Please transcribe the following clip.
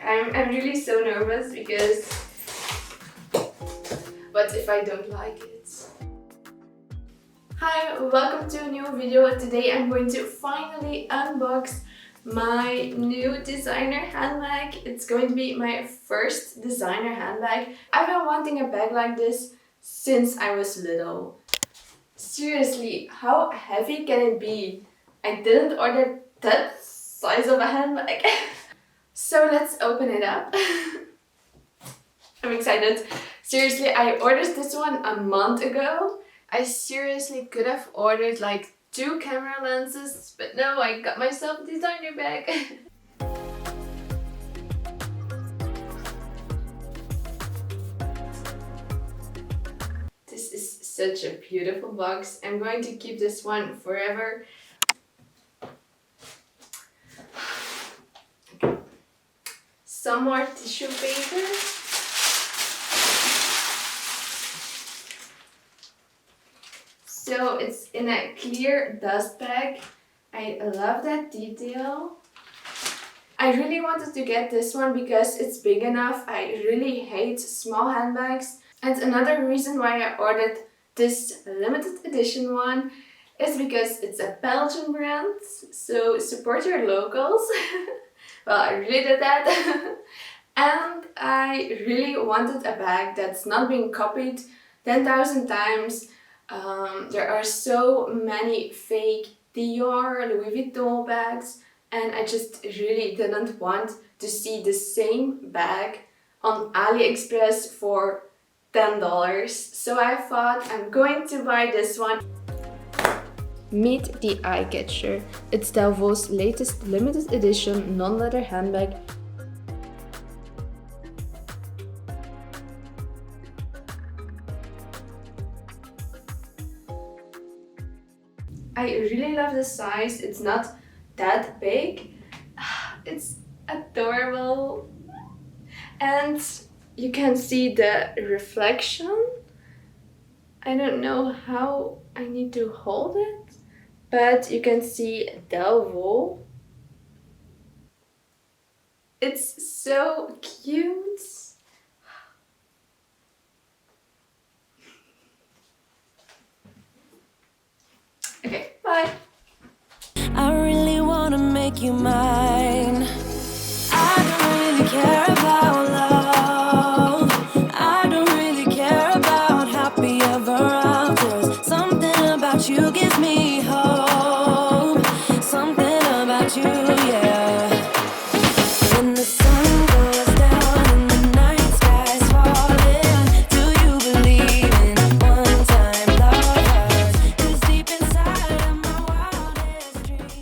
I'm really so nervous because what if I don't like it? Hi, welcome to a new video. Today I'm going to finally unbox my new designer handbag. It's going to be my first designer handbag. I've been wanting a bag like this since I was little. Seriously, how heavy can it be? I didn't order that size of a handbag. So let's open it up. I'm excited. Seriously, I ordered this one a month ago. I seriously could have ordered like 2 camera lenses, but no, I got myself a designer bag. This is such a beautiful box. I'm going to keep this one forever. Some more tissue paper. So it's in a clear dust bag. I love that detail. I really wanted to get this one because it's big enough. I really hate small handbags. And another reason why I ordered this limited edition one is because it's a Belgian brand. So support your locals. Well, I really did that. And I really wanted a bag that's not being copied 10,000 times. There are so many fake Dior, Louis Vuitton bags, and I just really didn't want to see the same bag on AliExpress for $10. So I thought I'm going to buy this one. Meet the eye catcher. It's Delvaux's latest limited edition non-leather handbag. I really love the size. It's not that big. It's adorable. And you can see the reflection. I don't know how I need to hold it, but you can see Delvaux. It's so cute. Okay, bye. I really wanna make you mine. I don't really care.